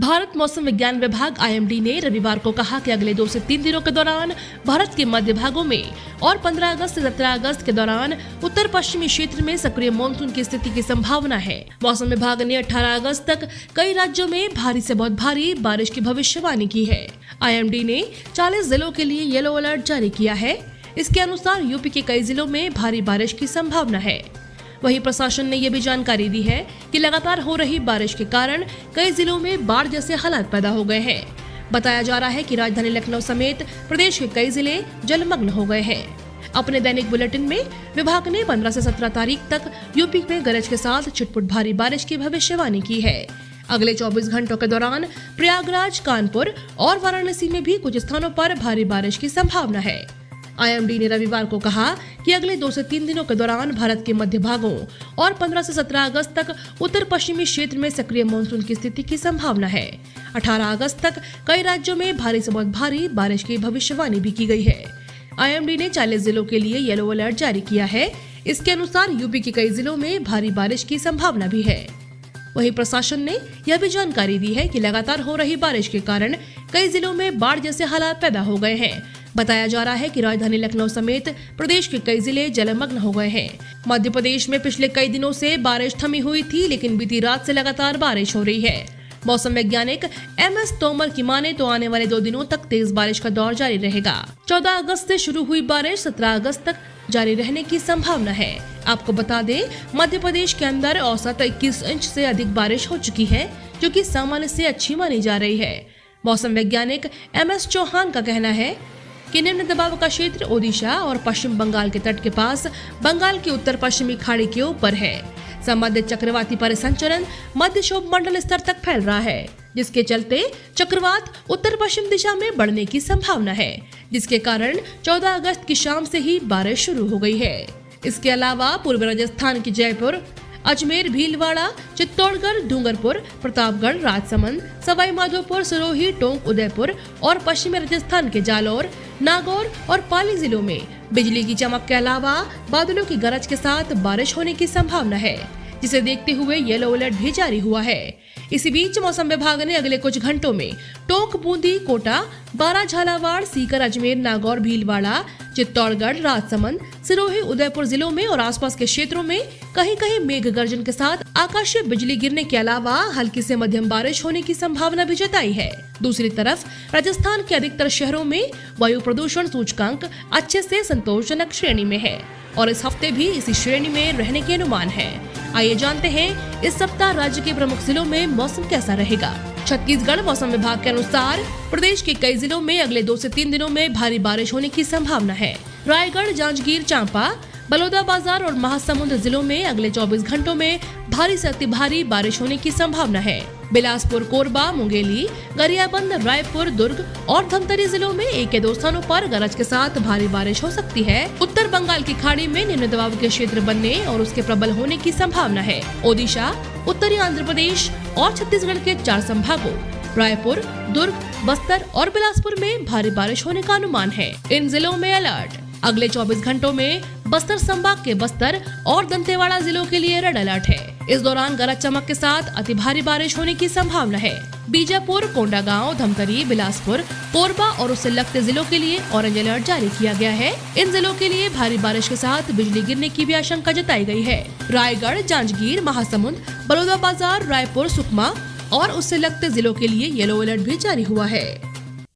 भारत मौसम विज्ञान विभाग IMD ने रविवार को कहा कि अगले 2 से 3 दिनों के दौरान भारत के मध्य भागों में और 15 अगस्त से 17 अगस्त के दौरान उत्तर पश्चिमी क्षेत्र में सक्रिय मानसून की स्थिति की संभावना है। मौसम विभाग ने 18 अगस्त तक कई राज्यों में भारी से बहुत भारी बारिश की भविष्यवाणी की है। IMD ने 40 जिलों के लिए येलो अलर्ट जारी किया है। इसके अनुसार यूपी के कई जिलों में भारी बारिश की संभावना है। वहीं प्रशासन ने यह भी जानकारी दी है कि लगातार हो रही बारिश के कारण कई जिलों में बाढ़ जैसे हालात पैदा हो गए हैं। बताया जा रहा है कि राजधानी लखनऊ समेत प्रदेश के कई जिले जलमग्न हो गए हैं। अपने दैनिक बुलेटिन में विभाग ने 15 से 17 तारीख तक यूपी में गरज के साथ छिटपुट भारी बारिश की भविष्यवाणी की है। अगले 24 घंटों के दौरान प्रयागराज, कानपुर और वाराणसी में भी कुछ स्थानों पर भारी बारिश की संभावना है। IMD ने रविवार को कहा कि अगले 2 से 3 दिनों के दौरान भारत के मध्य भागों और 15 से 17 अगस्त तक उत्तर पश्चिमी क्षेत्र में सक्रिय मानसून की स्थिति की संभावना है। 18 अगस्त तक कई राज्यों में भारी से बहुत भारी बारिश की भविष्यवाणी भी की गई है। IMD ने 40 जिलों के लिए येलो अलर्ट जारी किया है। इसके अनुसार यूपी के कई जिलों में भारी बारिश की संभावना भी है। वहीं प्रशासन ने यह भी जानकारी दी है कि लगातार हो रही बारिश के कारण कई जिलों में बाढ़ जैसे हालात पैदा हो गए हैं। बताया जा रहा है कि राजधानी लखनऊ समेत प्रदेश के कई जिले जलमग्न हो गए हैं। मध्य प्रदेश में पिछले कई दिनों से बारिश थमी हुई थी, लेकिन बीती रात से लगातार बारिश हो रही है। मौसम वैज्ञानिक MS तोमर की माने तो आने वाले 2 दिनों तक तेज बारिश का दौर जारी रहेगा। 14 अगस्त से शुरू हुई बारिश 17 अगस्त तक जारी रहने की संभावना है। आपको बता दें, मध्य प्रदेश के अंदर औसत 21 इंच से अधिक बारिश हो चुकी है, जो कि सामान्य से अच्छी मानी जा रही है। मौसम वैज्ञानिक MS चौहान का कहना है कि निम्न दबाव का क्षेत्र ओडिशा और पश्चिम बंगाल के तट के पास बंगाल की उत्तर पश्चिमी खाड़ी के ऊपर है। संबंधित चक्रवाती परिसंचरण मध्य क्षोभ मंडल स्तर तक फैल रहा है, जिसके चलते चक्रवात उत्तर पश्चिम दिशा में बढ़ने की संभावना है, जिसके कारण 14 अगस्त की शाम से ही बारिश शुरू हो गई है। इसके अलावा पूर्वी राजस्थान की जयपुर, अजमेर, भीलवाड़ा, चित्तौड़गढ़, डूंगरपुर, प्रतापगढ़, राजसमंद, सवाई माधोपुर, सिरोही, टोंक, उदयपुर और पश्चिमी राजस्थान के जालौर, नागौर और पाली जिलों में बिजली की चमक के अलावा बादलों की गरज के साथ बारिश होने की संभावना है, जिसे देखते हुए येलो अलर्ट भी जारी हुआ है। इसी बीच मौसम विभाग ने अगले कुछ घंटों में टोंक, बूंदी, कोटा, बारा, झालावाड़, सीकर, अजमेर, नागौर, भीलवाड़ा, चित्तौड़गढ़, राजसमंद, सिरोही, उदयपुर जिलों में और आसपास के क्षेत्रों में कहीं कहीं मेघ गर्जन के साथ आकाशीय बिजली गिरने के अलावा हल्की से मध्यम बारिश होने की संभावना भी जताई है। दूसरी तरफ राजस्थान के अधिकतर शहरों में वायु प्रदूषण सूचकांक अच्छे से संतोषजनक श्रेणी में है और इस हफ्ते भी इसी श्रेणी में रहने के अनुमान है। आइए जानते हैं इस सप्ताह राज्य के प्रमुख जिलों में मौसम कैसा रहेगा। छत्तीसगढ़ मौसम विभाग के अनुसार प्रदेश के कई जिलों में अगले 2 से 3 दिनों में भारी बारिश होने की संभावना है। रायगढ़, जांजगीर चांपा, बलौदाबाजार और महासमुंद जिलों में अगले 24 घंटों में भारी से अति भारी बारिश होने की संभावना है। बिलासपुर, कोरबा, मुंगेली, गरियाबंद, रायपुर, दुर्ग और धमतरी जिलों में 1 या 2 स्थानों पर गरज के साथ भारी बारिश हो सकती है। उत्तर बंगाल की खाड़ी में निम्न दबाव के क्षेत्र बनने और उसके प्रबल होने की संभावना है। ओडिशा, उत्तरी आंध्र प्रदेश और छत्तीसगढ़ के 4 संभागों रायपुर, दुर्ग, बस्तर और बिलासपुर में भारी बारिश होने का अनुमान है। इन जिलों में अलर्ट। अगले 24 घंटों में बस्तर संभाग के बस्तर और दंतेवाड़ा जिलों के लिए रेड अलर्ट है। इस दौरान गरज चमक के साथ अति भारी बारिश होने की संभावना है। बीजापुर, कोंडागांव, धमतरी, बिलासपुर, कोरबा और उससे लगते जिलों के लिए ऑरेंज अलर्ट जारी किया गया है। इन जिलों के लिए भारी बारिश के साथ बिजली गिरने की भी आशंका जताई गई है। रायगढ़, जांजगीर, महासमुंद, बलौदाबाजार, रायपुर, सुकमा और उससे लगते जिलों के लिए येलो अलर्ट भी जारी हुआ है।